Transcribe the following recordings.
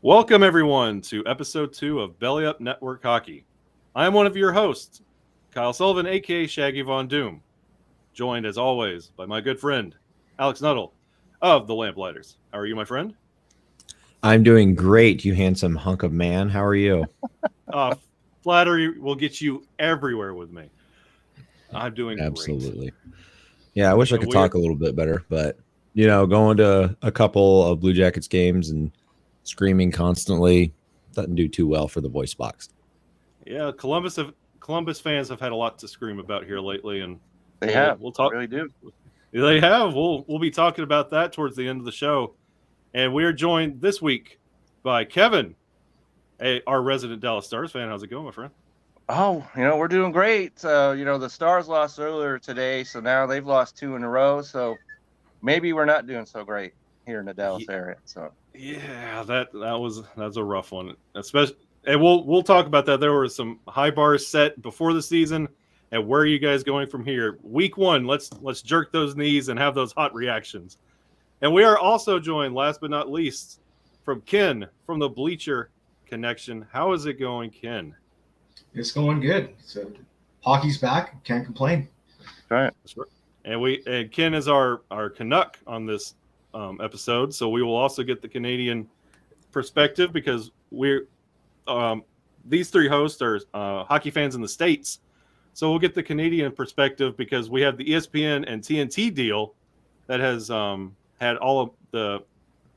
Welcome, everyone, to episode 2 of Belly Up Network Hockey. I am one of your hosts, Kyle Sullivan, a.k.a. Shaggy Von Doom, joined, as always, by my good friend, Alex Nuttle of the LampLighters. How are you, my friend? I'm doing great, you handsome hunk of man. How are you? Flattery will get you everywhere with me. I'm doing Absolutely. great. Yeah, I wish I And could talk a little bit better, but, going to a couple of Blue Jackets games and screaming constantly doesn't do too well for the voice box. Yeah, Columbus fans have had a lot to scream about here lately, and We'll talk. really do. They have. We'll be talking about that towards the end of the show. And we are joined this week by Kevin, our resident Dallas Stars fan. How's it going, my friend? Oh, we're doing great. The Stars lost earlier today, so now they've lost 2 in a row. So maybe we're not doing so great here in the Dallas area. So yeah, that's a rough one, especially. And we'll talk about that. There were some high bars set before the season, and where are you guys going from here? Week 1, let's jerk those knees and have those hot reactions. And we are also joined, last but not least, from Ken from the Bleacher Connection. How is it going, Ken? It's going good. So hockey's back. Can't complain. right. And Ken is our Canuck on this episode, so we will also get the Canadian perspective because these three hosts are hockey fans in the States. So we'll get the Canadian perspective because we have the ESPN and TNT deal that has had all of the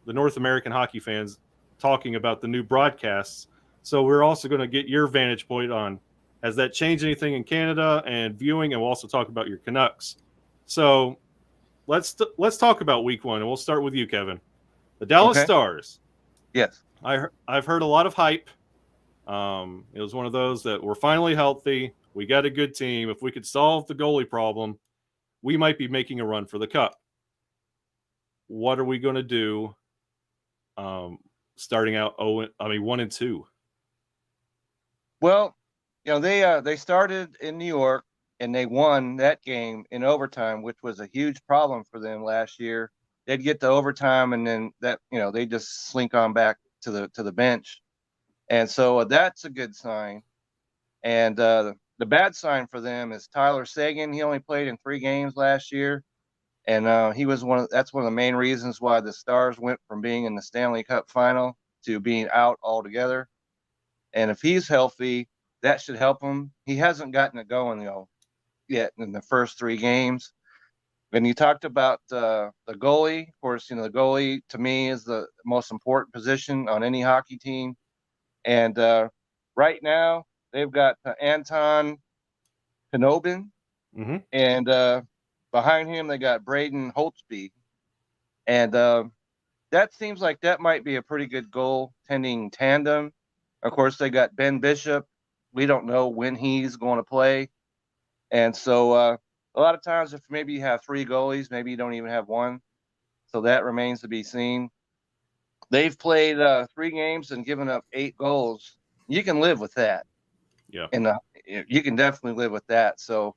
North American hockey fans talking about the new broadcasts. So we're also going to get your vantage point on, has that changed anything in Canada and viewing, and we'll also talk about your Canucks. So let's talk about week 1, and we'll start with you, Kevin. The Dallas Stars. Yes. I've heard a lot of hype. It was one of those that we're finally healthy. We got a good team. If we could solve the goalie problem, we might be making a run for the cup. What are we going to do starting out 1-2? Well, they started in New York and they won that game in overtime, which was a huge problem for them last year. They'd get to overtime and then they just slink on back to the bench. And so that's a good sign. And the bad sign for them is Tyler Sagan. He only played in 3 games last year. And he was that's one of the main reasons why the Stars went from being in the Stanley Cup final to being out altogether. And if he's healthy, that should help him. He hasn't gotten it going, yet in the first 3 games. And you talked about the goalie. Of course, the goalie to me is the most important position on any hockey team. And right now they've got Anton Khudobin, and behind him they got Braden Holtby. And that seems like that might be a pretty good goaltending tandem. Of course, they got Ben Bishop. We don't know when he's going to play. And so a lot of times if maybe you have 3 goalies, maybe you don't even have one. So that remains to be seen. They've played 3 games and given up 8 goals. You can live with that. Yeah. And you can definitely live with that. So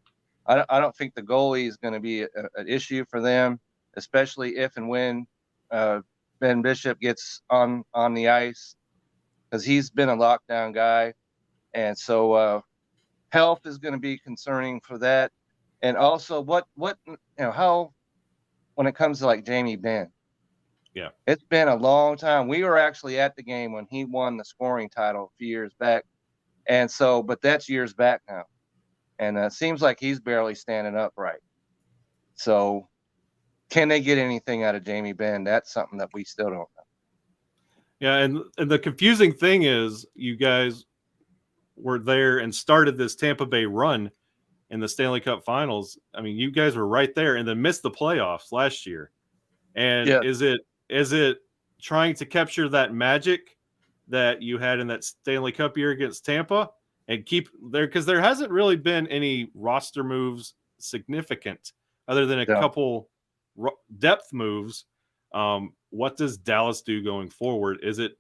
I don't think the goalie is going to be an issue for them, especially if and when Ben Bishop gets on the ice, because he's been a lockdown guy. And so health is going to be concerning for that. And also how when it comes to like Jamie Benn. Yeah. It's been a long time. We were actually at the game when he won the scoring title a few years back. And so, but that's years back now. And it seems like he's barely standing upright. So can they get anything out of Jamie Benn? That's something that we still don't know. Yeah, and the confusing thing is you guys were there and started this Tampa Bay run in the Stanley Cup Finals. I mean, you guys were right there and then missed the playoffs last year. And is it trying to capture that magic that you had in that Stanley Cup year against Tampa and keep there? Because there hasn't really been any roster moves significant other than a couple depth moves. What does Dallas do going forward? Is it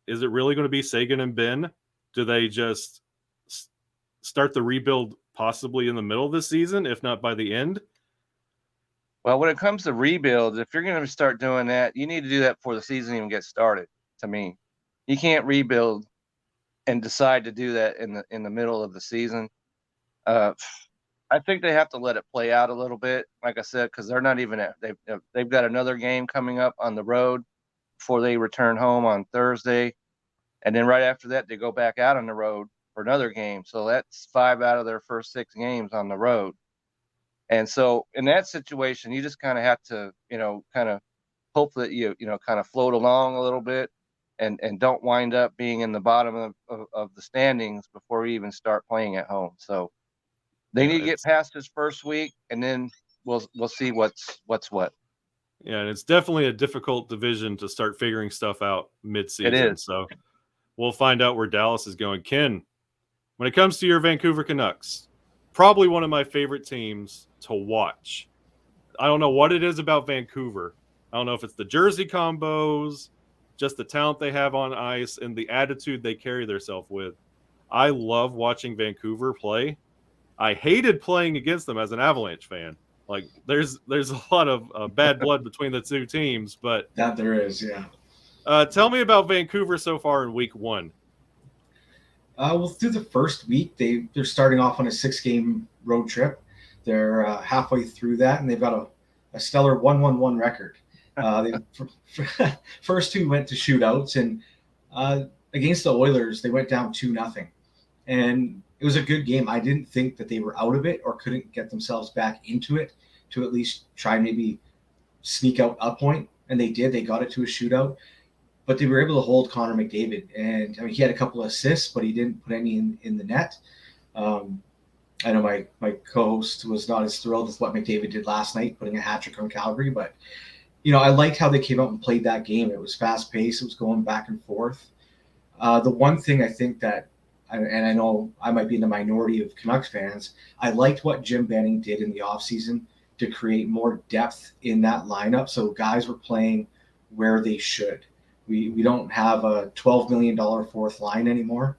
really going to be Sagan and Ben? Do they just start the rebuild possibly in the middle of the season, if not by the end? Well, when it comes to rebuilds, if you're going to start doing that, you need to do that before the season even gets started, to me. You can't rebuild and decide to do that in the middle of the season. I think they have to let it play out a little bit, like I said, because they're not even they've got another game coming up on the road before they return home on Thursday, and then right after that they go back out on the road for another game. So that's 5 out of their first 6 games on the road. And so in that situation, you just kind of have to, kind of hope that you kind of float along a little bit and don't wind up being in the bottom of the standings before you even start playing at home. So they need to get past this first week, and then we'll see what's what. Yeah, and it's definitely a difficult division to start figuring stuff out mid-season. It is. So we'll find out where Dallas is going. Ken, when it comes to your Vancouver Canucks, probably one of my favorite teams to watch. I don't know what it is about Vancouver. I don't know if it's the jersey combos, just the talent they have on ice, and the attitude they carry themselves with. I love watching Vancouver play. I hated playing against them as an Avalanche fan. Like, there's a lot of bad blood between the two teams, but That there is, yeah. Tell me about Vancouver so far in week 1. Well, through the first week, they're starting off on a 6-game road trip. They're halfway through that, and they've got a stellar 1-1-1 record. First 2 went to shootouts, and against the Oilers, they went down 2-0. And it was a good game. I didn't think that they were out of it or couldn't get themselves back into it to at least try maybe sneak out a point. And they did. They got it to a shootout. But they were able to hold Connor McDavid. And, I mean, he had a couple of assists, but he didn't put any in the net. I know my co-host was not as thrilled with what McDavid did last night, putting a hat trick on Calgary. But, I liked how they came out and played that game. It was fast-paced. It was going back and forth. The one thing I think that, and I know I might be in the minority of Canucks fans, I liked what Jim Benning did in the offseason to create more depth in that lineup. So guys were playing where they should. We don't have a $12 million fourth line anymore.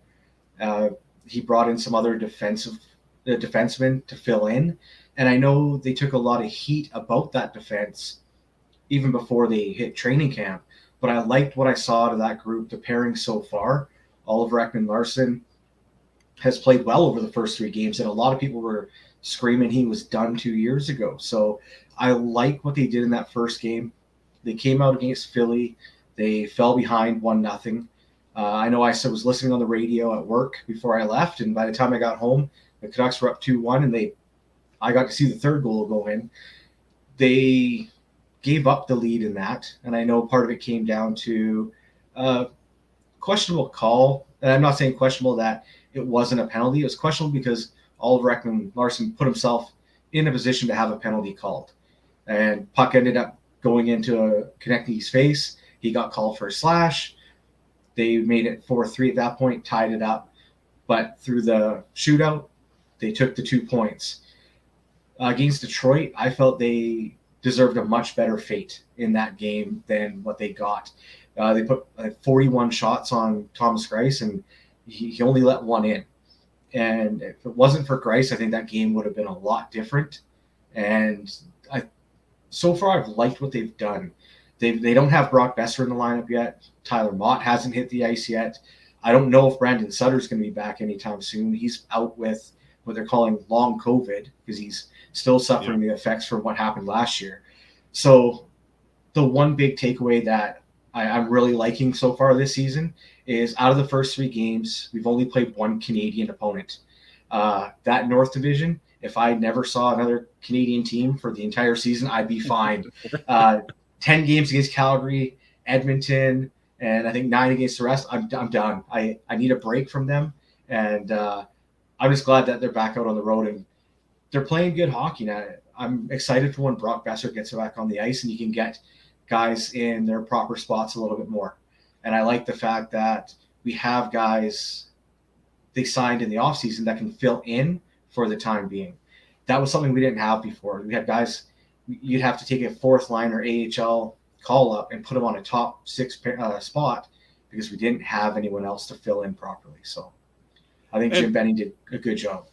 He brought in some other defensemen to fill in. And I know they took a lot of heat about that defense even before they hit training camp. But I liked what I saw out of that group, the pairing so far. Oliver Ekman-Larsson has played well over the first 3 games, and a lot of people were screaming he was done 2 years ago. So I like what they did in that first game. They came out against Philly. They fell behind 1-0. I know I was listening on the radio at work before I left, and by the time I got home, the Canucks were up 2-1, and I got to see the third goal go in. They gave up the lead in that, and I know part of it came down to questionable call. And I'm not saying questionable that it wasn't a penalty. It was questionable because Oliver Ekman-Larsson put himself in a position to have a penalty called. And puck ended up going into connecting his face. He got called for a slash. They made it 4-3 at that point, tied it up. But through the shootout, they took the 2 points. Against Detroit, I felt they deserved a much better fate in that game than what they got. They put 41 shots on Thomas Greiss, and he only let 1 in. And if it wasn't for Greiss, I think that game would have been a lot different. And so far, I've liked what they've done. They don't have Brock Besser in the lineup yet. Tyler Mott hasn't hit the ice yet. I don't know if Brandon Sutter's going to be back anytime soon. He's out with what they're calling long COVID because he's still suffering the effects from what happened last year. So the one big takeaway that I'm really liking so far this season is out of the first 3 games, we've only played 1 Canadian opponent. That North Division, if I never saw another Canadian team for the entire season, I'd be fine. 10 games against Calgary, Edmonton, and I think 9 against the rest. I'm done. I need a break from them, and I'm just glad that they're back out on the road and they're playing good hockey now. I'm excited for when Brock Besser gets back on the ice and you can get guys in their proper spots a little bit more. And I like the fact that we have guys they signed in the offseason that can fill in for the time being. That was something we didn't have before. We had guys, you'd have to take a 4th liner AHL call up and put them on a top 6 spot because we didn't have anyone else to fill in properly. So I think Jim Benning did a good job.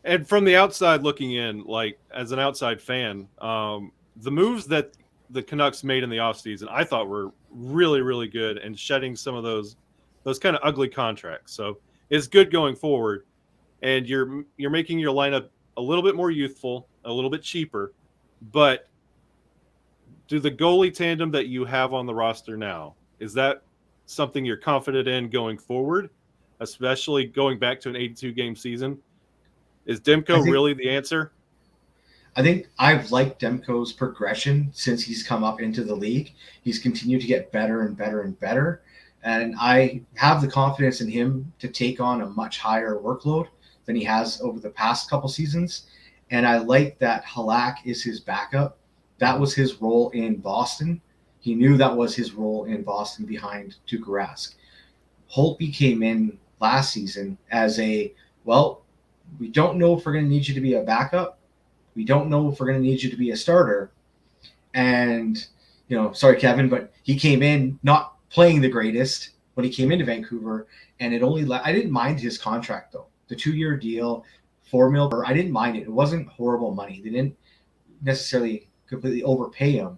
And from the outside looking in, like as an outside fan, the moves that the Canucks made in the offseason, I thought were really, really good, and shedding some of those those kind of ugly contracts. So it's good going forward, and you're making your lineup a little bit more youthful, a little bit cheaper. But do the goalie tandem that you have on the roster now, is that something you're confident in going forward, especially going back to an 82-game season? Is Demko really the answer? I think I've liked Demko's progression since he's come up into the league. He's continued to get better and better and better. And I have the confidence in him to take on a much higher workload than he has over the past couple seasons. And I like that Halak is his backup. That was his role in Boston. He knew that was his role in Boston behind Tuukka Rask. Holtby came in last season as we don't know if we're going to need you to be a backup. We don't know if we're going to need you to be a starter. And, sorry, Kevin, but he came in not playing the greatest when he came into Vancouver. And I didn't mind his contract, though. The 2-year deal, $4 million, I didn't mind it. It wasn't horrible money. They didn't necessarily completely overpay him.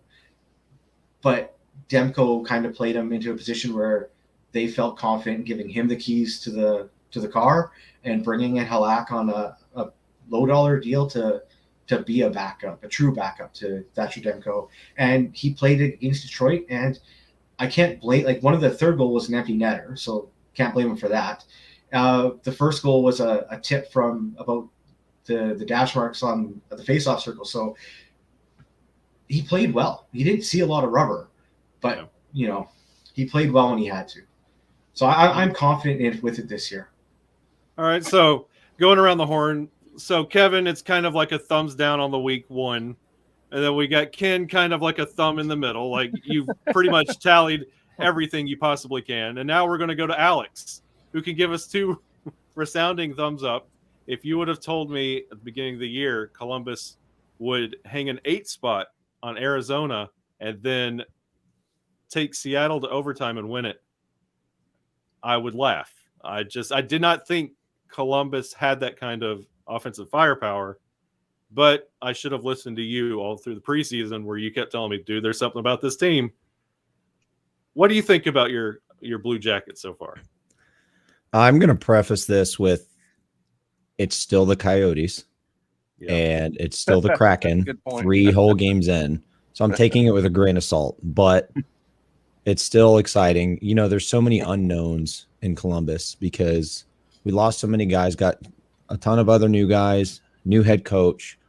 But Demko kind of played him into a position where they felt confident giving him the keys to the car and bringing in Halak on a low-dollar deal to be a backup, a true backup to Thatcher Demko. And he played it against Detroit, and I can't blame, one of the third goal was an empty netter, so can't blame him for that. The first goal was a tip from about the dash marks on the face-off circle, so he played well. He didn't see a lot of rubber, but, he played well when he had to. So I'm confident with it this year. All right, so going around the horn, so Kevin, it's kind of like a thumbs down on the week one. And then we got Ken kind of like a thumb in the middle. Like you've pretty much tallied everything you possibly can. And now we're going to go to Alex, who can give us 2 resounding thumbs up. If you would have told me at the beginning of the year, Columbus would hang an 8 spot on Arizona and then take Seattle to overtime and win it, I would laugh. I did not think Columbus had that kind of offensive firepower, but I should have listened to you all through the preseason where you kept telling me, dude, there's something about this team. What do you think about your Blue Jackets so far? I'm going to preface this with it's still the Coyotes and it's still the Kraken 3 whole games in. So I'm taking it with a grain of salt, but it's still exciting. There's so many unknowns in Columbus because we lost so many guys, got a ton of other new guys, new head coach.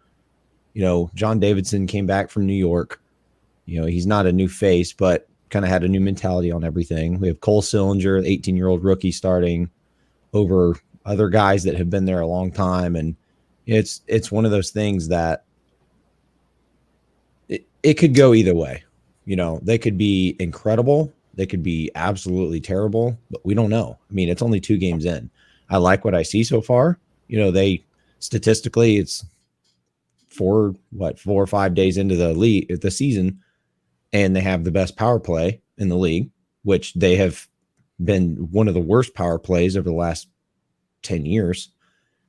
John Davidson came back from New York. He's not a new face, but kind of had a new mentality on everything. We have Cole Sillinger, 18-year-old rookie, starting over other guys that have been there a long time. And it's one of those things that it could go either way. They could be incredible. They could be absolutely terrible, but we don't know. I mean, it's only 2 games in. I like what I see so far. They statistically, it's 4 or 5 days into the season, and they have the best power play in the league, which they have been one of the worst power plays over the last 10 years.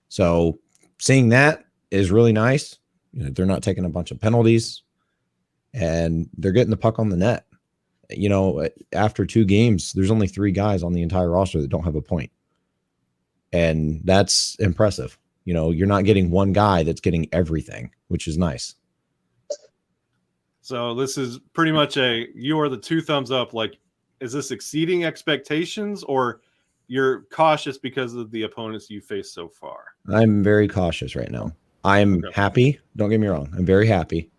So seeing that is really nice. They're not taking a bunch of penalties, and they're getting the puck on the net. After 2 games, there's only 3 guys on the entire roster that don't have a point. And that's impressive. You're not getting one guy that's getting everything, which is nice. So this is pretty much you are the 2 thumbs up. Like, is this exceeding expectations or you're cautious because of the opponents you faced so far? I'm very cautious right now. I'm happy. Don't get me wrong. I'm very happy.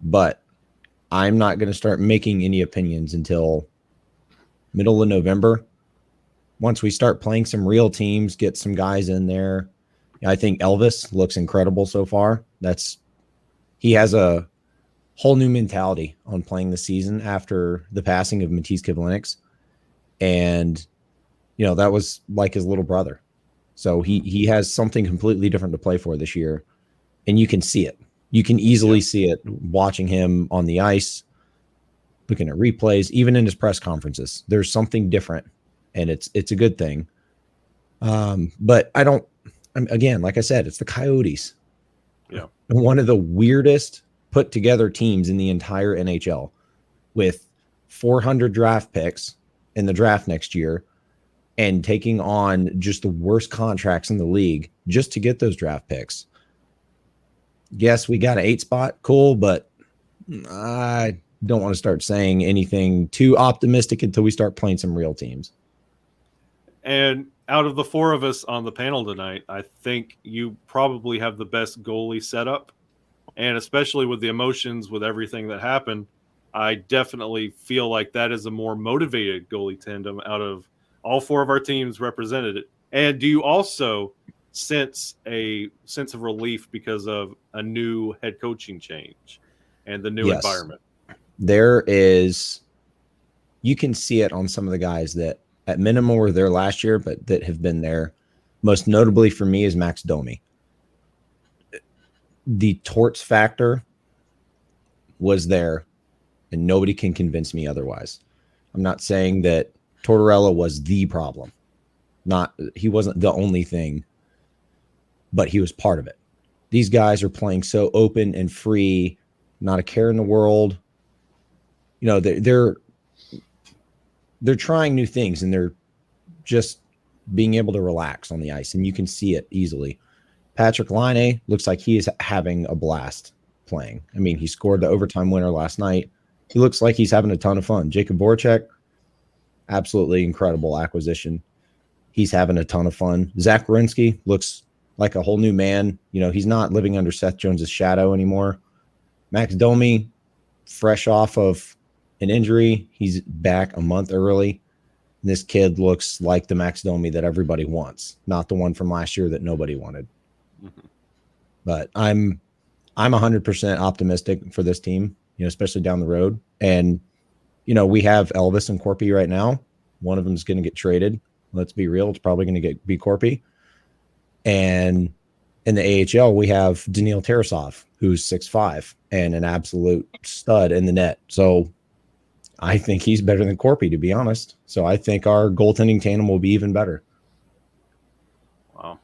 But I'm not going to start making any opinions until middle of November. Once we start playing some real teams, get some guys in there. I think Elvis looks incredible so far. He has a whole new mentality on playing the season after the passing of Matisse Kivlenieks. And, that was like his little brother. So he has something completely different to play for this year. And you can see it. You can easily see it watching him on the ice, looking at replays, even in his press conferences. There's something different, and it's a good thing. But again, like I said, it's the Coyotes. Yeah. One of the weirdest put together teams in the entire NHL with 400 draft picks in the draft next year, and taking on just the worst contracts in the league just to get those draft picks. Yes, we got an 8 spot. Cool. But I don't want to start saying anything too optimistic until we start playing some real teams. And out of the 4 of us on the panel tonight, I think you probably have the best goalie setup. And especially with the emotions, with everything that happened, I definitely feel like that is a more motivated goalie tandem out of all 4 of our teams represented. And do you also sense a sense of relief because of a new head coaching change and the new environment? There is, you can see it on some of the guys that at minimum were there last year, but that have been there. Most notably for me is Max Domi. The torts factor was there, and nobody can convince me otherwise. I'm not saying that Tortorella was the problem. He wasn't the only thing, but he was part of it. These guys are playing so open and free, not a care in the world. You know, they're trying new things, and they're just being able to relax on the ice, and you can see it easily. Patrick Laine looks like he is having a blast playing. I mean, he scored the overtime winner last night. He looks like he's having a ton of fun. Jacob Voracek, absolutely incredible acquisition. He's having a ton of fun. Zach Werenski looks like a whole new man. You know, he's not living under Seth Jones's shadow anymore. Max Domi, fresh off of an injury, he's back a month early. This kid looks like the Max Domi that everybody wants, not the one from last year that nobody wanted. Mm-hmm. But I'm 100% optimistic for this team, you know, especially down the road. And, you know, we have Elvis and Corpy right now. One of them is going to get traded. Let's be real. It's probably going to be Corpy. And in the AHL, we have Daniil Tarasov, who's 6'5" and an absolute stud in the net. So I think he's better than Corpy, to be honest. So I think our goaltending tandem will be even better. Wow.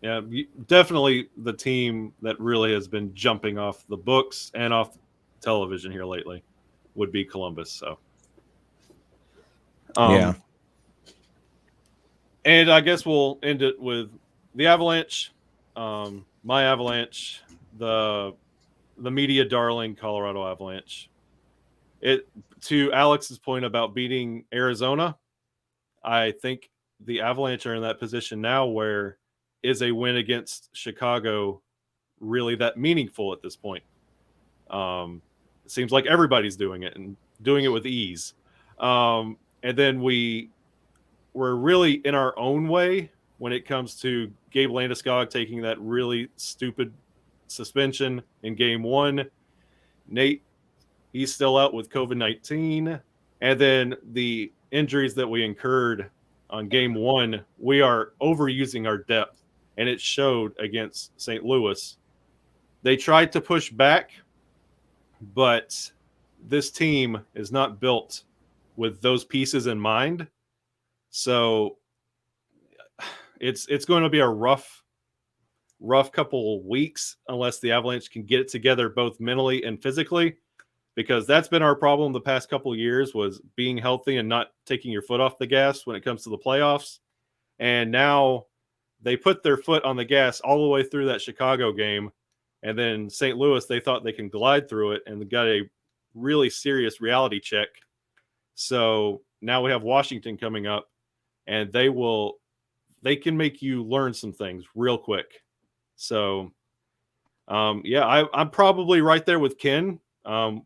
Yeah, definitely the team that really has been jumping off the books and off television here lately would be Columbus. So, yeah. And I guess we'll end it with the Avalanche, my Avalanche, the media darling Colorado Avalanche. To Alex's point about beating Arizona, I think the Avalanche are in that position now where is a win against Chicago really that meaningful at this point? It seems like everybody's doing it and doing it with ease. And then we're really in our own way when it comes to Gabe Landeskog taking that really stupid suspension in game 1. Nate, he's still out with COVID-19. And then the injuries that we incurred on game 1, we are overusing our depth. And it showed against St. Louis. They tried to push back, but this team is not built with those pieces in mind. So it's going to be a rough couple of weeks unless the Avalanche can get it together both mentally and physically, because that's been our problem the past couple of years, was being healthy and not taking your foot off the gas when it comes to the playoffs. And now they put their foot on the gas all the way through that Chicago game. And then St. Louis, they thought they can glide through it and got a really serious reality check. So now we have Washington coming up, and they can make you learn some things real quick. So, I'm probably right there with Ken. The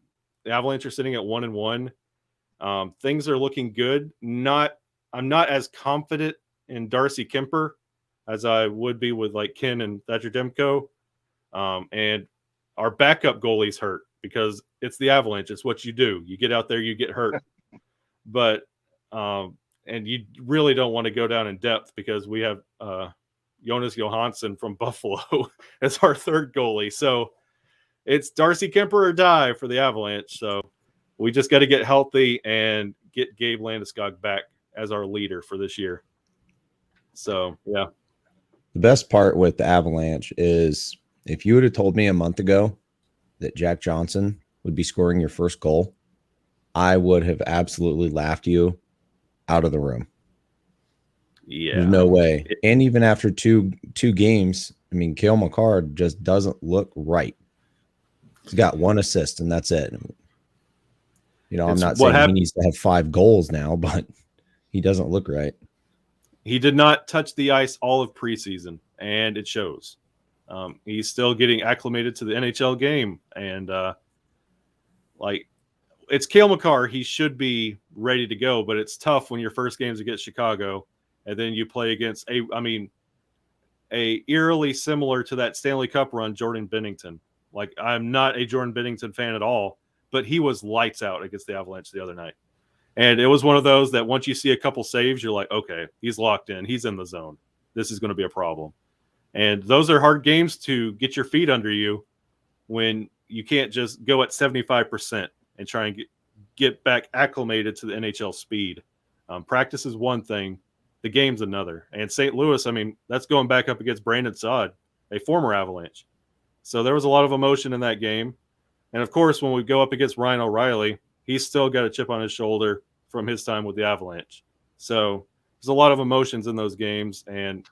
Avalanche are sitting at 1-1. Things are looking good. I'm not as confident in Darcy Kemper as I would be with like Ken and Thatcher Demko. And our backup goalie's hurt because it's the Avalanche. It's what you do. You get out there, you get hurt. But and you really don't want to go down in depth because we have Jonas Johansson from Buffalo as our third goalie. So it's Darcy Kemper or die for the Avalanche. So we just got to get healthy and get Gabe Landeskog back as our leader for this year. So, yeah. The best part with the Avalanche is if you would have told me a month ago that Jack Johnson would be scoring your first goal, I would have absolutely laughed you out of the room. Yeah. There's no way. And even after two games, I mean, Cale Makar just doesn't look right. He's got 1 assist, and that's it. You know, I'm not saying he needs to have 5 goals now, but he doesn't look right. He did not touch the ice all of preseason, and it shows. He's still getting acclimated to the NHL game, and it's Cale Makar. He should be ready to go, but it's tough when your first game's against Chicago, and then you play against a eerily similar to that Stanley Cup run, Jordan Binnington. Like, I'm not a Jordan Binnington fan at all, but he was lights out against the Avalanche the other night. And it was one of those that once you see a couple saves, you're like, okay, he's locked in. He's in the zone. This is going to be a problem. And those are hard games to get your feet under you when you can't just go at 75% and try and get back acclimated to the NHL speed. Practice is one thing. The game's another. And St. Louis, I mean, that's going back up against Brandon Saad, a former Avalanche. So there was a lot of emotion in that game. And, of course, when we go up against Ryan O'Reilly, he's still got a chip on his shoulder from his time with the Avalanche. So there's a lot of emotions in those games. And,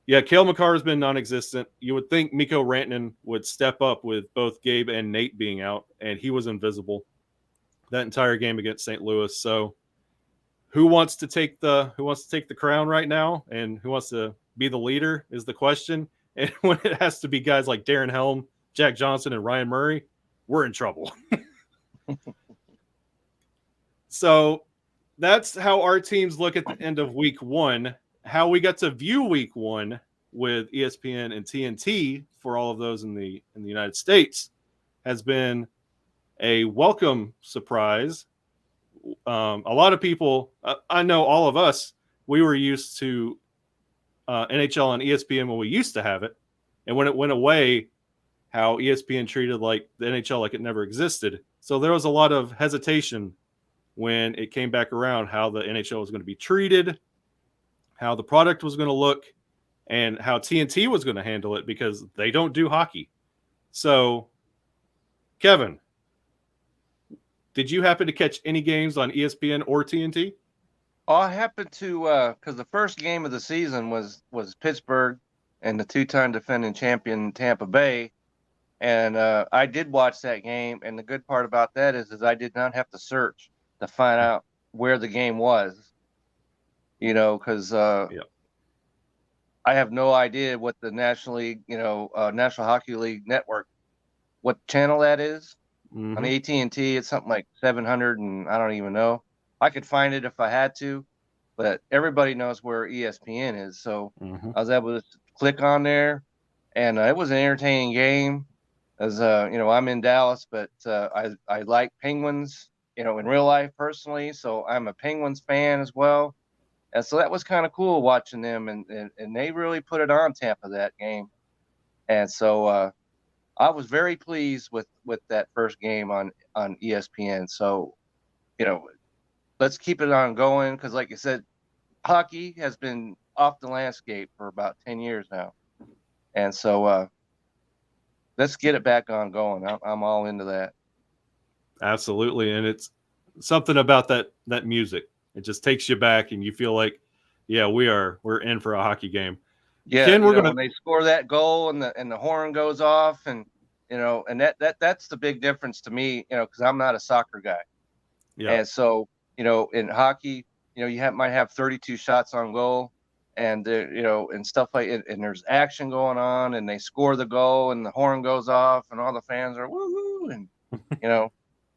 yeah, Cale Makar has been non-existent. You would think Mikko Rantanen would step up with both Gabe and Nate being out, and he was invisible that entire game against St. Louis. So who wants to take the crown right now, and who wants to be the leader is the question. And when it has to be guys like Darren Helm, Jack Johnson, and Ryan Murray, we're in trouble. So that's how our teams look at the end of week 1. How we got to view week 1 with ESPN and TNT for all of those in the United States has been a welcome surprise. A lot of people, I know all of us, we were used to NHL on ESPN when we used to have it. And when it went away, how ESPN treated like the NHL like it never existed. So there was a lot of hesitation when it came back around, how the NHL was going to be treated, how the product was going to look, and how TNT was going to handle it, because they don't do hockey. So, Kevin, did you happen to catch any games on ESPN or TNT? I happened to, because the first game of the season was Pittsburgh and the 2-time defending champion Tampa Bay. And I did watch that game. And the good part about that is I did not have to search to find out where the game was, because I have no idea what the National League, National Hockey League Network, what channel that is. Mm-hmm. On AT&T, it's something like 700, and I don't even know. I could find it if I had to, but everybody knows where ESPN is. So I was able to click on there, and it was an entertaining game. As I'm in Dallas, but I like Penguins, in real life personally. So I'm a Penguins fan as well. And so that was kind of cool watching them, and they really put it on Tampa that game. And so I was very pleased with that first game on ESPN. So, let's keep it on going, because like you said, hockey has been off the landscape for about 10 years now. And so let's get it back on going. I'm all into that. Absolutely. And it's something about that music. It just takes you back, and you feel like, yeah, we're in for a hockey game. Yeah, Ken, when they score that goal and the horn goes off, and and that's the big difference to me, because I'm not a soccer guy. Yeah. And so, in hockey, you might have 32 shots on goal, and and stuff like it, and there's action going on, and they score the goal, and the horn goes off, and all the fans are woohoo, and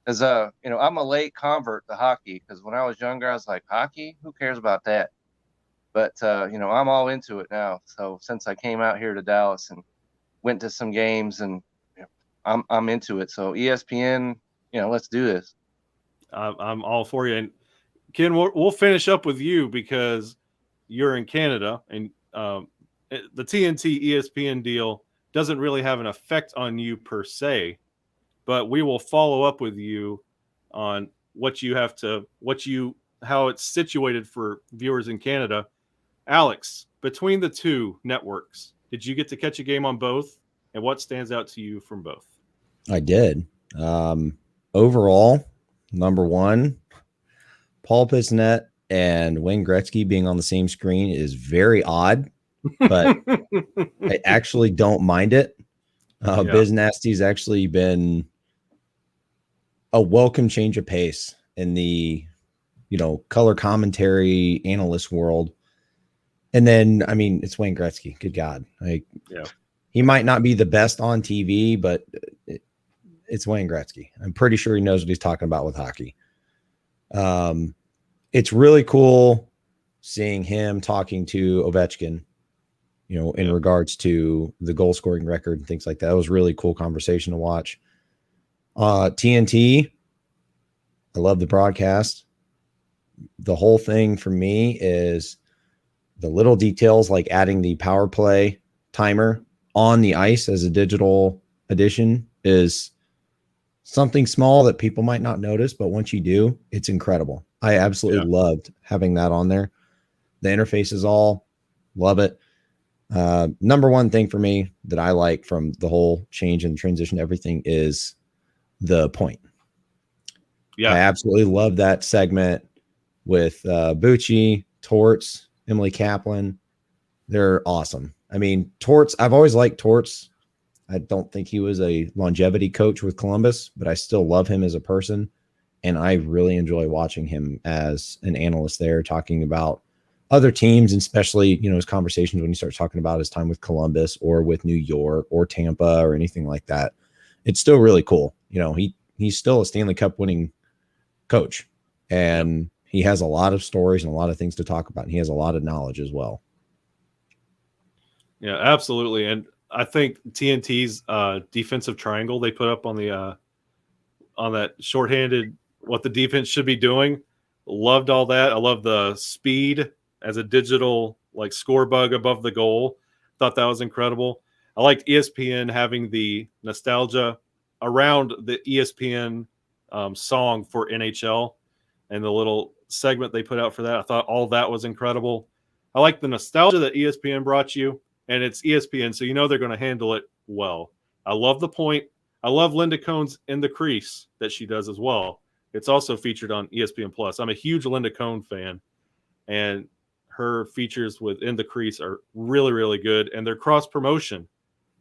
as I'm a late convert to hockey, because when I was younger, I was like, hockey, who cares about that? But I'm all into it now. So since I came out here to Dallas and went to some games, and I'm into it. So ESPN, let's do this. I'm all for you. And Ken, we'll finish up with you, because you're in Canada, and the TNT ESPN deal doesn't really have an effect on you per se, but we will follow up with you on how it's situated for viewers in Canada. Alex, between the two networks, did you get to catch a game on both, and what stands out to you from both? I did. Overall, number one, Paul Bissonnette and Wayne Gretzky being on the same screen is very odd, but I actually don't mind it. Biz Nasty's actually been a welcome change of pace in the, color commentary analyst world. And then, I mean, it's Wayne Gretzky. Good God. He might not be the best on TV, but it's Wayne Gretzky. I'm pretty sure he knows what he's talking about with hockey. It's really cool seeing him talking to Ovechkin, in regards to the goal scoring record and things like that. It was a really cool conversation to watch. TNT, I love the broadcast. The whole thing for me is the little details, like adding the power play timer on the ice as a digital addition, is something small that people might not notice, but once you do, it's incredible. I absolutely loved having that on there. The interface is all, love it. Number one thing for me that I like from the whole change and transition to everything is the point. Yeah, I absolutely love that segment with Bucci, Torts, Emily Kaplan. They're awesome. I mean, Torts, I've always liked Torts. I don't think he was a longevity coach with Columbus, but I still love him as a person. And I really enjoy watching him as an analyst there, talking about other teams, and especially, his conversations when he starts talking about his time with Columbus or with New York or Tampa or anything like that. It's still really cool. He's still a Stanley Cup winning coach, and he has a lot of stories and a lot of things to talk about. And he has a lot of knowledge as well. Yeah, absolutely. And I think TNT's defensive triangle they put up on the on that shorthanded, what the defense should be doing. Loved all that. I love the speed as a digital score bug above the goal. Thought that was incredible. I liked ESPN having the nostalgia around the ESPN song for NHL and the little segment they put out for that. I thought all that was incredible. I like the nostalgia that ESPN brought you, and it's ESPN, so they're going to handle it well. I love the point. I love Linda Cohn's In the Crease that she does as well. It's also featured on ESPN Plus. I'm a huge Linda Cohn fan, and her features with In the Crease are really, really good, and they're cross promotion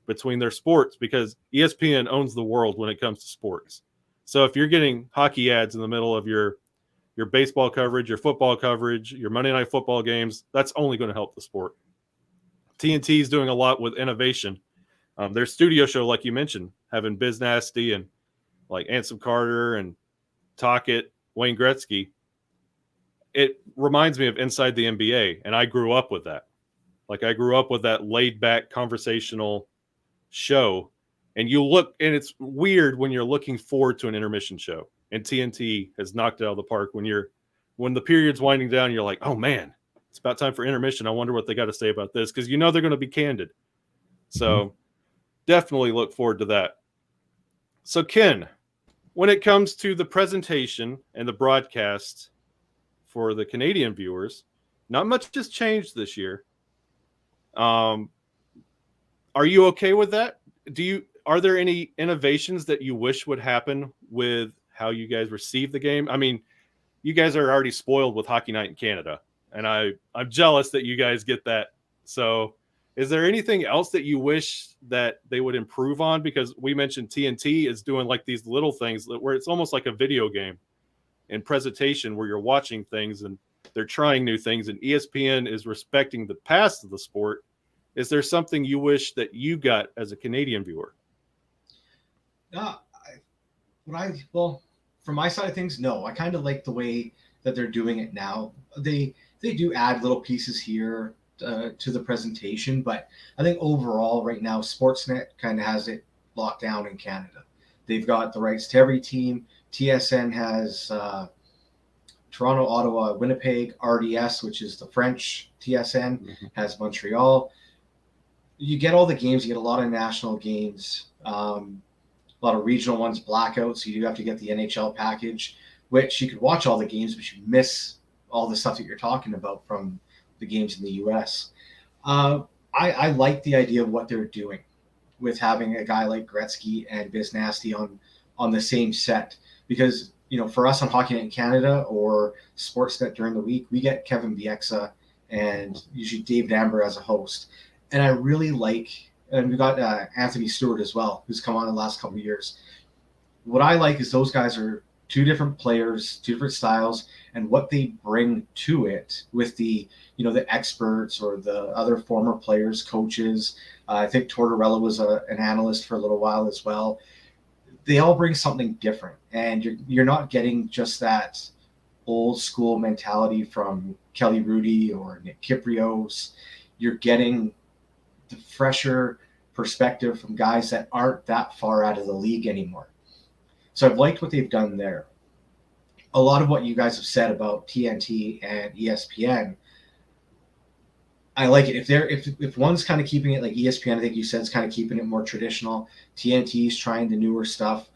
between their sports, because ESPN owns the world when it comes to sports. So if you're getting hockey ads in the middle of your baseball coverage, your football coverage, your Monday Night Football games, that's only going to help the sport. TNT is doing a lot with innovation. Their studio show, like you mentioned, having Biz Nasty and Ansem Carter and Tocchet, Wayne Gretzky, it reminds me of Inside the NBA, and I grew up with that. I grew up with that laid-back conversational show, and it's weird when you're looking forward to an intermission show, and TNT has knocked it out of the park. When the period's winding down, you're like, oh man, it's about time for intermission. I wonder what they got to say about this, because they're going to be candid. So definitely look forward to that. So Ken, when it comes to the presentation and the broadcast for the Canadian viewers, not much has changed this year. Are you okay with that? Are there any innovations that you wish would happen with how you guys receive the game? I mean, you guys are already spoiled with Hockey Night in Canada, and I'm jealous that you guys get that. So is there anything else that you wish that they would improve on? Because we mentioned TNT is doing these little things where it's almost like a video game in presentation, where you're watching things and they're trying new things, and ESPN is respecting the past of the sport. Is there something you wish that you got as a Canadian viewer? From my side of things, no. I kind of like the way that they're doing it now. They do add little pieces here to the presentation, but I think overall right now Sportsnet kind of has it locked down in Canada. They've got the rights to every team. TSN has Toronto, Ottawa, Winnipeg. RDS, which is the French TSN, has Montreal. You get all the games. You get a lot of national games, a lot of regional ones, blackouts. So you do have to get the NHL package, which you could watch all the games, but you miss all the stuff that you're talking about from the games in the U.S. I like the idea of what they're doing with having a guy like Gretzky and Biz Nasty on the same set, because for us on Hockey Night in Canada or Sportsnet during the week, we get Kevin Bieksa and usually Dave Damber as a host. And I really like, and we got Anthony Stewart as well, who's come on in the last couple of years. What I like is those guys are two different players, two different styles, and what they bring to it with the experts or the other former players, coaches. I think Tortorella was an analyst for a little while as well. They all bring something different, and you're not getting just that old school mentality from Kelly Rudy or Nick Kyprios. You're getting the fresher perspective from guys that aren't that far out of the league anymore. So I've liked what they've done there. A lot of what you guys have said about TNT and ESPN, I like it. If one's kind of keeping it like ESPN, I think you said, is kind of keeping it more traditional. TNT's trying the newer stuff.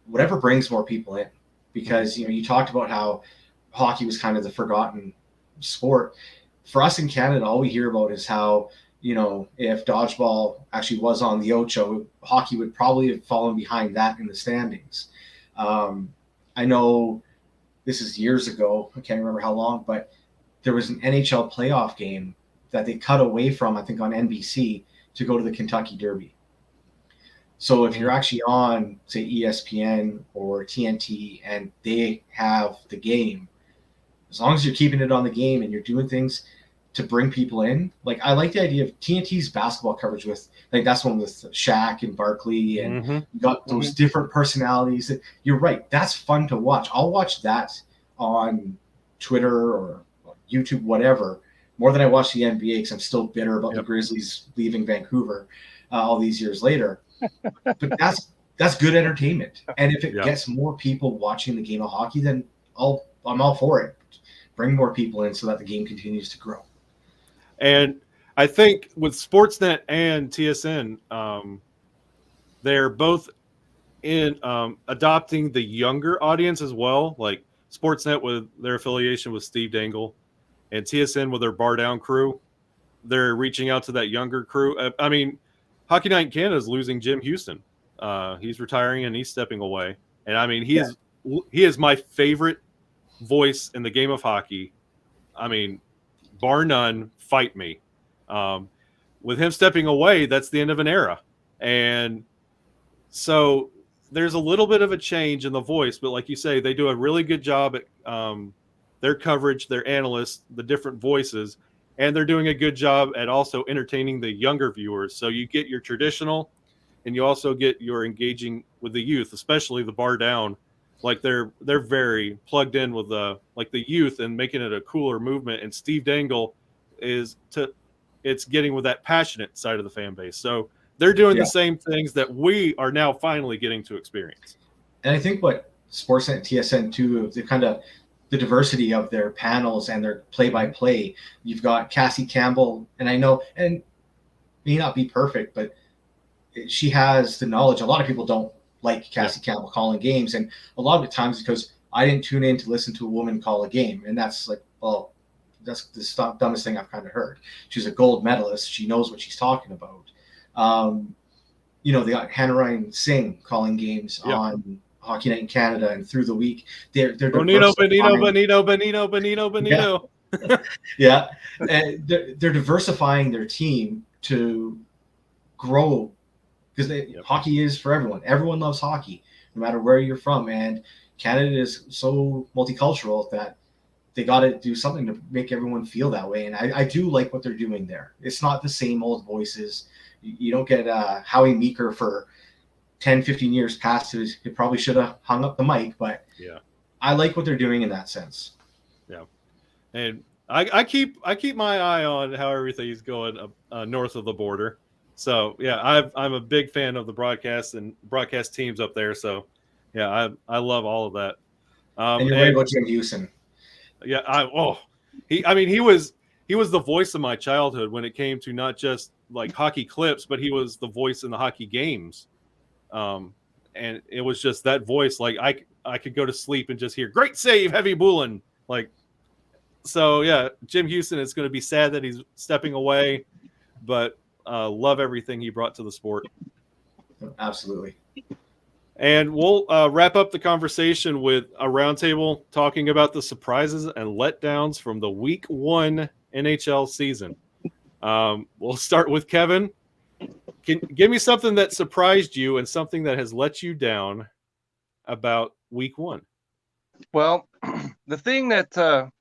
Whatever brings more people in, because you talked about how hockey was kind of the forgotten sport. For us in Canada, all we hear about is how if dodgeball actually was on the Ocho, hockey would probably have fallen behind that in the standings. I know this is years ago. I can't remember how long, but there was an NHL playoff game that they cut away from, I think, on NBC to go to the Kentucky Derby. So if you're actually on, say, ESPN or TNT and they have the game, as long as you're keeping it on the game and you're doing things to bring people in, like I like the idea of TNT's basketball coverage with, like that's one with Shaq and Barkley and you got those different personalities. You're right. That's fun to watch. I'll watch that on Twitter or YouTube, whatever, more than I watch the NBA because I'm still bitter about the Grizzlies leaving Vancouver all these years later. But that's good entertainment. And if it gets more people watching the game of hockey, then I'm all for it. Bring more people in so that the game continues to grow. And I think with Sportsnet and TSN, they're both in adopting the younger audience as well. Like Sportsnet with their affiliation with Steve Dangle, and TSN with their Bar Down crew, they're reaching out to that younger crew. I mean, Hockey Night in Canada is losing Jim Houston. He's retiring and he's stepping away. And I mean, he is my favorite voice in the game of hockey. I mean, bar none, fight me. With him stepping away, that's the end of an era. And so there's a little bit of a change in the voice, but like you say, they do a really good job at their coverage, their analysts, the different voices, and they're doing a good job at also entertaining the younger viewers. So you get your traditional, and you also get your engaging with the youth, especially the Bar Down. Like they're very plugged in with the youth and making it a cooler movement. And Steve Dangle it's getting with that passionate side of the fan base. So they're doing the same things that we are now finally getting to experience. And I think what Sportsnet and TSN too, the kind of the diversity of their panels and their play-by-play. You've got Cassie Campbell, and I know, and may not be perfect, but she has the knowledge. A lot of people don't like Cassie Campbell calling games, and a lot of the times because I didn't tune in to listen to a woman call a game, and that's like, well, that's the dumbest thing I've kind of heard. She's a gold medalist. She knows what she's talking about. They got Hannah Ryan Singh calling games on Hockey Night in Canada and through the week. They're Benito. Yeah, and they're diversifying their team to grow because hockey is for everyone. Everyone loves hockey, no matter where you're from. And Canada is so multicultural that they got to do something to make everyone feel that way. And I do like what they're doing there. It's not the same old voices. You don't get Howie Meeker for 10, 15 years past. He probably should have hung up the mic, but I like what they're doing in that sense. Yeah. And I keep my eye on how everything is going north of the border. So I'm a big fan of the broadcast and broadcast teams up there. So I love all of that. And you're right about Jim Houston. Yeah, he was the voice of my childhood when it came to not just like hockey clips, but he was the voice in the hockey games. And it was just that voice. Like I could go to sleep and just hear "Great save, Heavy Boolin." Like, so Jim Houston is going to be sad that he's stepping away, but love everything he brought to the sport. Absolutely. And we'll wrap up the conversation with a roundtable talking about the surprises and letdowns from the Week 1 NHL season. We'll start with Kevin. Give me something that surprised you and something that has let you down about Week 1. Well, the thing that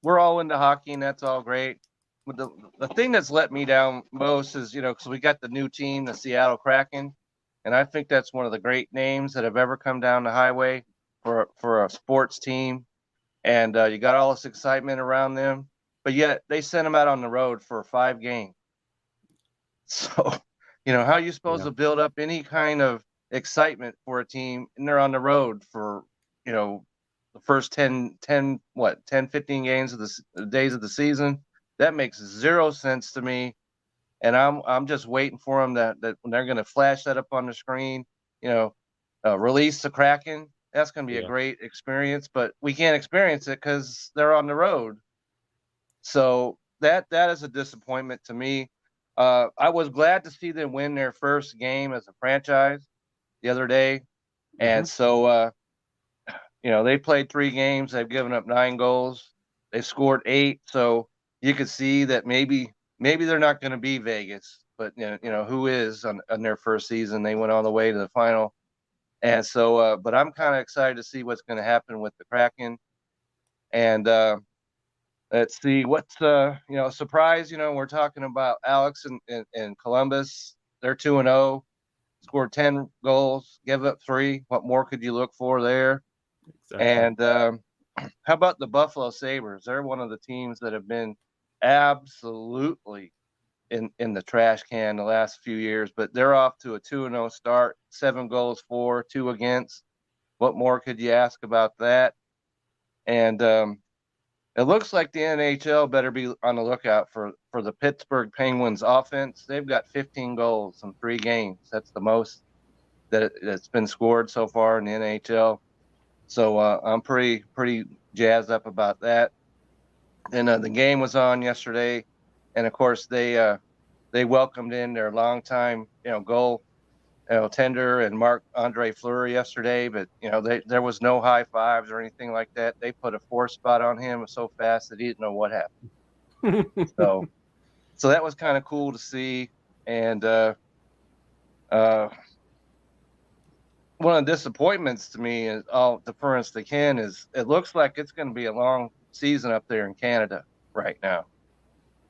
we're all into hockey and that's all great. But the thing that's let me down most is because we got the new team, the Seattle Kraken, and I think that's one of the great names that have ever come down the highway for a sports team. And you got all this excitement around them, but yet they sent them out on the road for 5 games. So, how are you supposed to build up any kind of excitement for a team and they're on the road for, the first 10, 15 games of the days of the season? That makes zero sense to me. And I'm just waiting for them that when they're going to flash that up on the screen, release the Kraken. That's going to be a great experience, but we can't experience it because they're on the road. So that is a disappointment to me. I was glad to see them win their first game as a franchise the other day. And so, they played 3 games. They've given up 9 goals. They've scored 8. So you could see that maybe they're not going to be Vegas, but who is on their first season? They went all the way to the final. And so, but I'm kind of excited to see what's going to happen with the Kraken. And let's see what's surprise. We're talking about Alex and Columbus. They're 2-0, scored 10 goals, give up 3. What more could you look for there? Exactly. And how about the Buffalo Sabres? They're one of the teams that have been absolutely in the trash can the last few years, but they're off to a 2-0 start, 7 goals for, 2 against. What more could you ask about that? And it looks like the NHL better be on the lookout for the Pittsburgh Penguins offense. They've got 15 goals in 3 games. That's the most that's been scored so far in the NHL. So I'm pretty jazzed up about that. And the game was on yesterday, and of course they welcomed in their longtime goal tender and Marc-Andre Fleury yesterday, but there was no high fives or anything like that. They put a 4 spot on him so fast that he didn't know what happened. so that was kind of cool to see. And one of the disappointments to me is all deference to Ken is it looks like it's going to be a long season up there in Canada right now.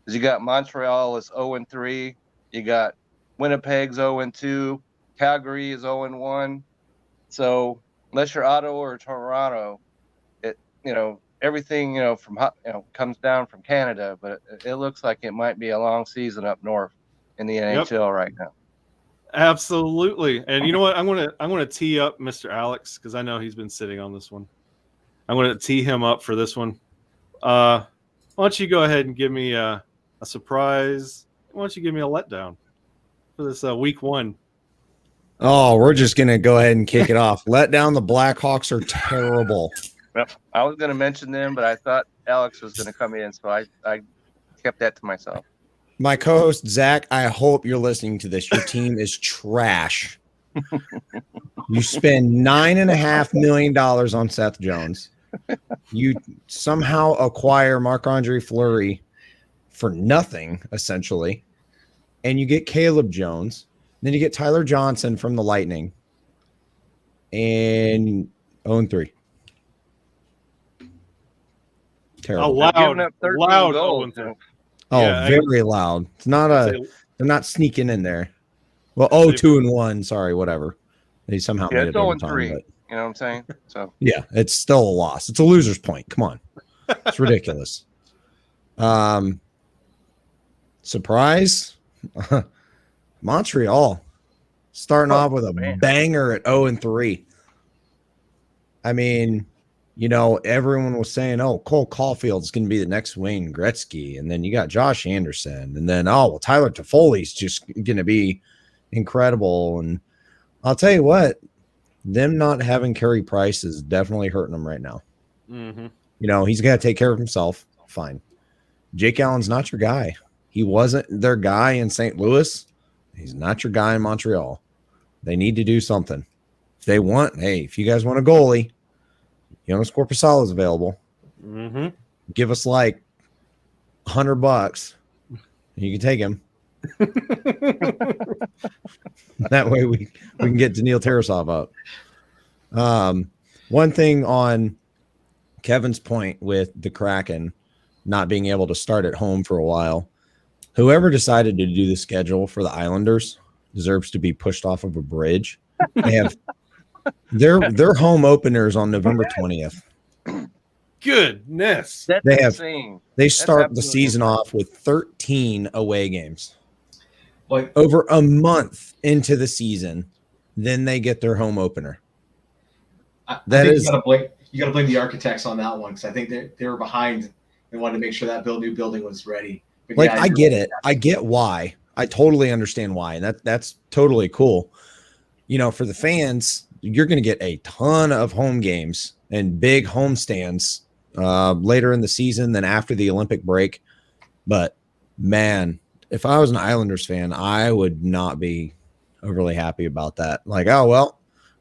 Because you got Montreal is 0-3, you got Winnipeg's 0-2, Calgary is 0-1. So unless you're Ottawa or Toronto, everything from comes down from Canada. But it looks like it might be a long season up north in the NHL right now. Absolutely. And you know what? I'm gonna tee up Mr. Alex because I know he's been sitting on this one. I'm gonna tee him up for this one. Why don't you go ahead and give me a surprise? Why don't you give me a letdown for this Week 1? Oh, we're just gonna go ahead and kick it off. Letdown. The Blackhawks are terrible. Well, I was gonna mention them, but I thought Alex was gonna come in, so I kept that to myself. My co-host, Zach, I hope you're listening to this. Your team is trash. You spend $9.5 million on Seth Jones. You somehow acquire Marc-Andre Fleury for nothing, essentially. And you get Caleb Jones. Then you get Tyler Johnson from the Lightning. And 0-3. Terrible. Loud goals. Oh, yeah, very loud. It's not they're not sneaking in there. Well, 2-1. Sorry, whatever. They somehow made it overtime. 0-3. You know what I'm saying? So yeah, it's still a loss. It's a loser's point. Come on. It's ridiculous. Surprise. Montreal starting off with a banger at 0-3. I mean, everyone was saying, oh, Cole Caulfield's going to be the next Wayne Gretzky. And then you got Josh Anderson. And then, Tyler Toffoli's just going to be incredible. And I'll tell you what, them not having Carey Price is definitely hurting them right now. Mm-hmm. He's got to take care of himself. Fine. Jake Allen's not your guy. He wasn't their guy in St. Louis. He's not your guy in Montreal. They need to do something. they want, hey, if you guys want a goalie, Jonas Corposalo is available. Mm-hmm. Give us like $100. You can take him. That way we can get Daniil Tarasov up. One thing on Kevin's point with the Kraken not being able to start at home for a while, whoever decided to do the schedule for the Islanders deserves to be pushed off of a bridge. They have their home openers on November 20th. Goodness. That's They have insane. they start the absolutely season insane. off with 13 away games. Like, Over a month into the season, then they get their home opener. I That think is- you gotta blame the architects on that one, because I think they were behind and wanted to make sure that new building was ready. But Like, yeah, I get it. I get why. I totally understand why. And that's totally cool. You know, for the fans, you're going to get a ton of home games and big home stands later in the season than after the Olympic break. But man, if I was an Islanders fan, I would not be overly happy about that. Like, oh, well,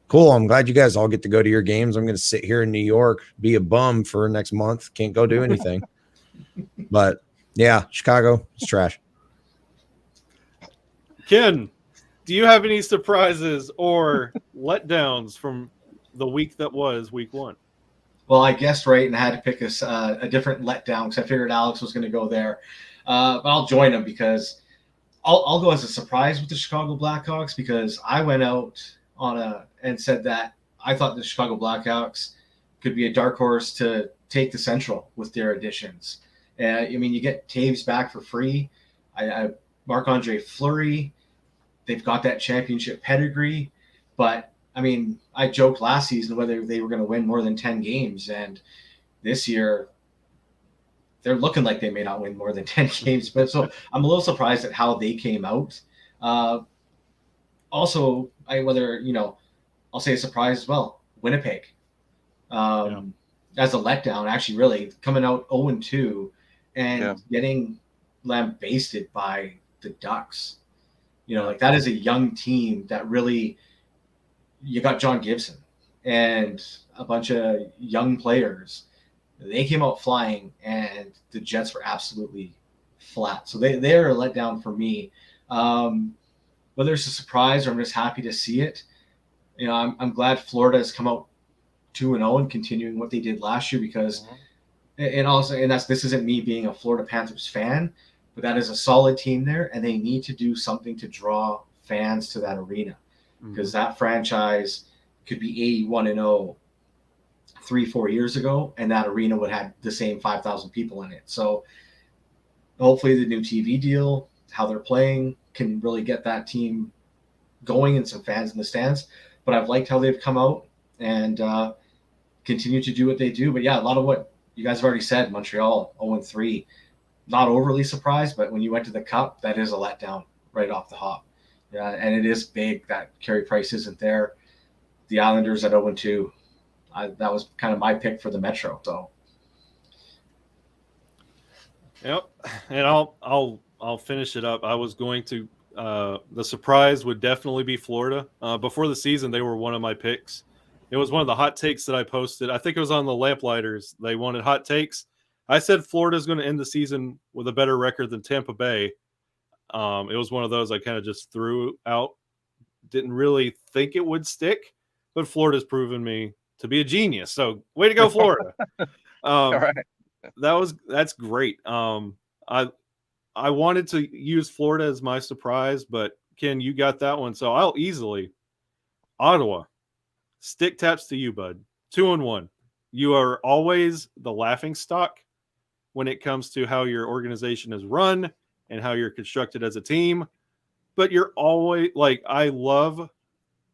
cool. I'm glad you guys all get to go to your games. I'm going to sit here in New York, be a bum for next month. Can't go do anything. But yeah, Chicago is trash. Ken, do you have any surprises or letdowns from the week that was week one? Well, I guessed right, and I had to pick a different letdown because I figured Alex was going to go there. But I'll join him because I'll go as a surprise with the Chicago Blackhawks, because I went out and said that I thought the Chicago Blackhawks could be a dark horse to take the Central with their additions. I mean, you get Taves back for free. Marc-Andre Fleury, they've got that championship pedigree. But, I mean, I joked last season whether they were going to win more than 10 games. And this year, they're looking like they may not win more than 10 games. But so I'm a little surprised at how they came out. Also, I'll say a surprise as well. Winnipeg. As a letdown, actually, really coming out 0-2 and getting lambasted by the Ducks. Like, that is a young team that really, you got John Gibson and a bunch of young players. They came out flying, and the Jets were absolutely flat. So they're a letdown for me. Whether it's a surprise or I'm just happy to see it, I'm glad Florida has come out 2-0 and continuing what they did last year, because this isn't me being a Florida Panthers fan, but that is a solid team there, and they need to do something to draw fans to that arena, because that franchise could be 81-0 3-4 years ago, and that arena would have the same 5,000 people in it. So hopefully the new TV deal, how they're playing, can really get that team going and some fans in the stands. But I've liked how they've come out and continue to do what they do. But yeah, a lot of what you guys have already said. Montreal 0-3, not overly surprised, but when you went to the Cup, that is a letdown right off the hop. Yeah, and it is big that Carey Price isn't there. The Islanders at 0-2. That was kind of my pick for the Metro. So. Yep, and I'll finish it up. I was going to the surprise would definitely be Florida. Before the season, they were one of my picks. It was one of the hot takes that I posted. I think it was on the LampLighters. They wanted hot takes. I said Florida's going to end the season with a better record than Tampa Bay. It was one of those I kind of just threw out. Didn't really think it would stick, but Florida's proven me to be a genius. So way to go, Florida. All right. That's great. I wanted to use Florida as my surprise, but Ken, you got that one. So I'll easily Ottawa. Stick taps to you, bud. 2-1. You are always the laughing stock when it comes to how your organization is run and how you're constructed as a team. But you're always like, I love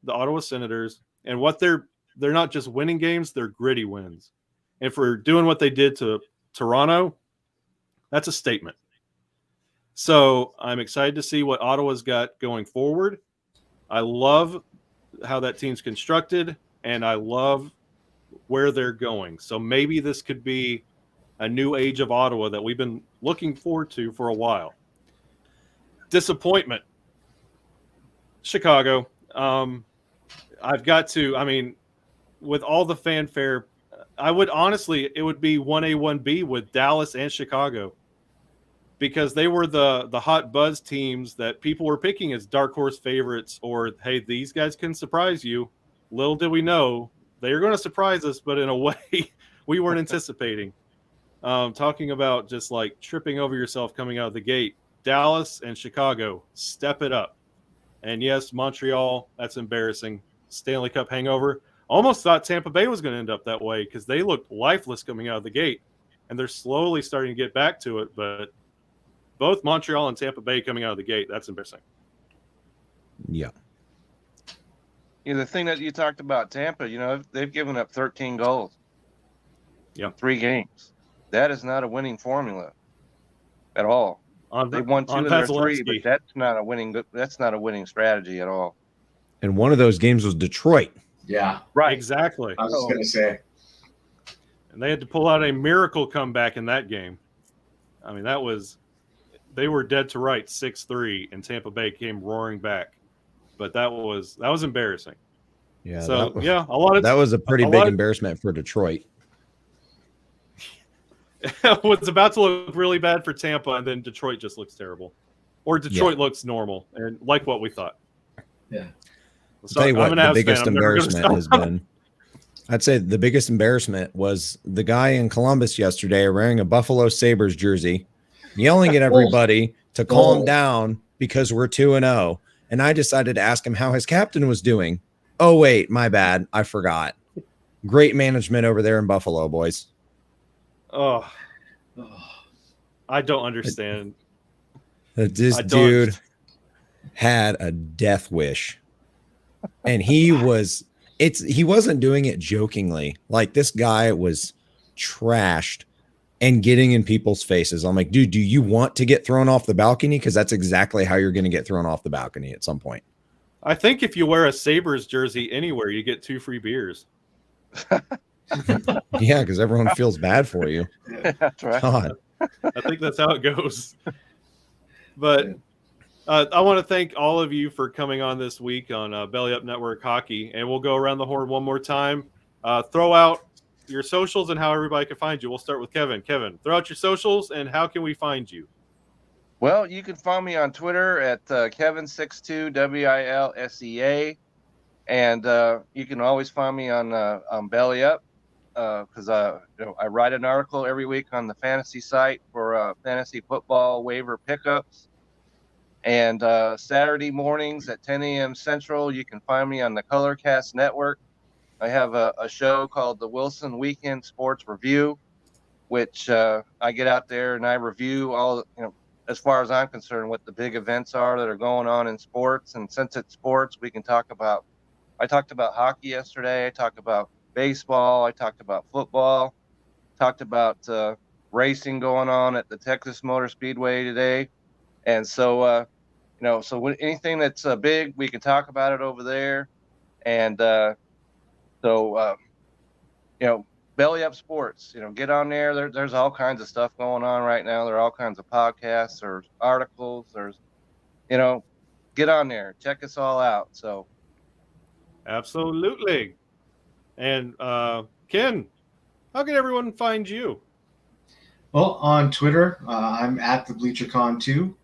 the Ottawa Senators and what they're not just winning games, they're gritty wins. And for doing what they did to Toronto, that's a statement. So I'm excited to see what Ottawa's got going forward. I love how that team's constructed, and I love where they're going. So maybe this could be a new age of Ottawa that we've been looking forward to for a while. Disappointment. Chicago. I've got to. I mean, with all the fanfare, I would honestly, it would be 1A, 1B with Dallas and Chicago, because they were the hot buzz teams that people were picking as dark horse favorites, or hey, these guys can surprise you. Little did we know they're going to surprise us, but in a way we weren't anticipating. Talking about just like tripping over yourself coming out of the gate, Dallas and Chicago, step it up. And yes, Montreal, that's embarrassing. Stanley Cup hangover. Almost thought Tampa Bay was going to end up that way because they looked lifeless coming out of the gate, and they're slowly starting to get back to it. But both Montreal and Tampa Bay coming out of the gate, that's embarrassing. Yeah. The thing that you talked about, Tampa, they've given up 13 goals. Yeah. 3 games. That is not a winning formula at all. They won 2 of their 3, but that's not a winning strategy at all. And one of those games was Detroit. Yeah. Right. Exactly. I was just going to say. And they had to pull out a miracle comeback in that game. I mean, they were dead to rights 6-3, and Tampa Bay came roaring back. But that was embarrassing. Yeah. So that was a pretty big embarrassment for Detroit. What's about to look really bad for Tampa, and then Detroit just looks terrible, or Detroit looks normal and like what we thought. Yeah. So I'll tell you what, the biggest embarrassment has been. I'd say the biggest embarrassment was the guy in Columbus yesterday wearing a Buffalo Sabres jersey, yelling at everybody to calm down because we're 2-0. And I decided to ask him how his captain was doing. Oh, wait, my bad. I forgot. Great management over there in Buffalo, boys. Oh, I don't understand. This dude had a death wish, and he wasn't doing it jokingly. Like, this guy was trashed and getting in people's faces. I'm like, dude, do you want to get thrown off the balcony? Because that's exactly how you're going to get thrown off the balcony at some point. I think if you wear a Sabres jersey anywhere, you get 2 free beers. Yeah, because everyone feels bad for you. That's right. God. I think that's how it goes. But I want to thank all of you for coming on this week on Belly Up Network Hockey. And we'll go around the horn one more time. Throw out your socials and how everybody can find you. We'll start with Kevin. Kevin, throw out your socials and how can we find you? Well, you can find me on Twitter at Kevin62 WILSEA, and you can always find me on Belly Up because I write an article every week on the fantasy site for fantasy football waiver pickups. And Saturday mornings at 10 a.m. Central, you can find me on the Colorcast Network. I have a show called the Wilson Weekend Sports Review, which I get out there and I review all, as far as I'm concerned, what the big events are that are going on in sports. And since it's sports, we can talk about, I talked about hockey yesterday. I talked about baseball. I talked about football, talked about racing going on at the Texas Motor Speedway today. And so, so when anything that's big, we can talk about it over there. And Belly Up Sports, get on there. There's all kinds of stuff going on right now. There are all kinds of podcasts, there's articles, there's, get on there, check us all out. So, absolutely. And Ken, how can everyone find you? Well, on Twitter, I'm at the BleacherCon2. You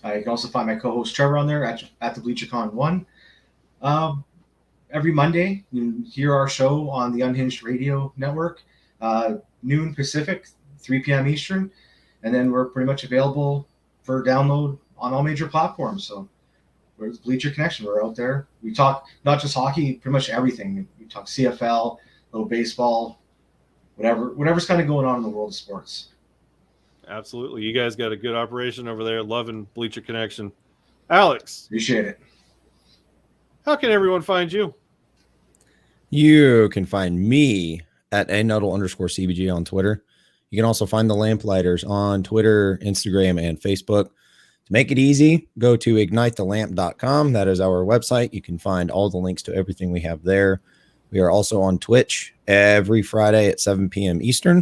can also find my co-host Trevor on there at the BleacherCon1. Every Monday, you can hear our show on the Unhinged Radio Network, noon Pacific, 3 p.m. Eastern, and then we're pretty much available for download on all major platforms. So we're the Bleacher Connection. We're out there. We talk not just hockey, pretty much everything. We talk CFL, a little baseball, whatever's kind of going on in the world of sports. Absolutely. You guys got a good operation over there. Loving Bleacher Connection. Alex. Appreciate it. How can everyone find you? You can find me at @Nuttle_CBG on Twitter. You can also find the LampLighters on Twitter, Instagram, and Facebook. To make it easy, go to ignitethelamp.com. That is our website. You can find all the links to everything we have there. We are also on Twitch every Friday at 7 p.m. Eastern.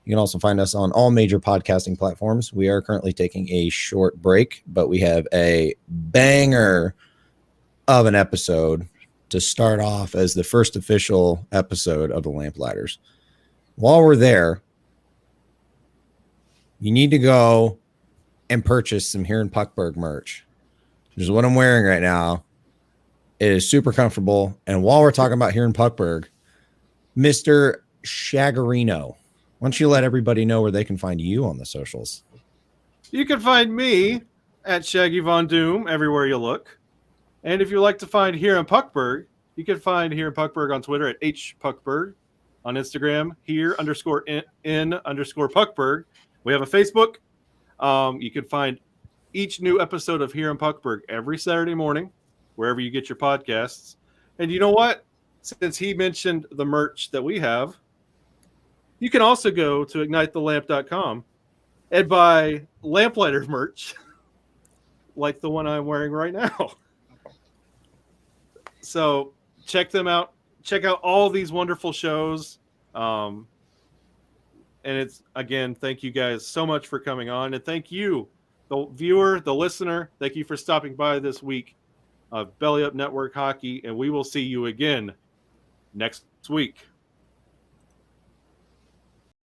You can also find us on all major podcasting platforms. We are currently taking a short break, but we have a banger of an episode to start off as the first official episode of the LampLighters. While we're there, you need to go and purchase some Here in Puckberg merch. This is what I'm wearing right now. It is super comfortable. And while we're talking about Here in Puckberg, Mr. Shagarino, why don't you let everybody know where they can find you on the socials? You can find me at Shaggy Von Doom everywhere you look. And if you like to find Here in Puckberg, you can find Here in Puckberg on Twitter at HPuckberg, on Instagram, here_in_Puckberg. We have a Facebook. You can find each new episode of Here in Puckberg every Saturday morning, wherever you get your podcasts. And you know what? Since he mentioned the merch that we have, you can also go to ignitethelamp.com and buy LampLighters merch like the one I'm wearing right now. So check them out. Check out all these wonderful shows. And it's, again, thank you guys so much for coming on. And thank you, the viewer, the listener. Thank you for stopping by this week of Belly Up Network Hockey. And we will see you again next week.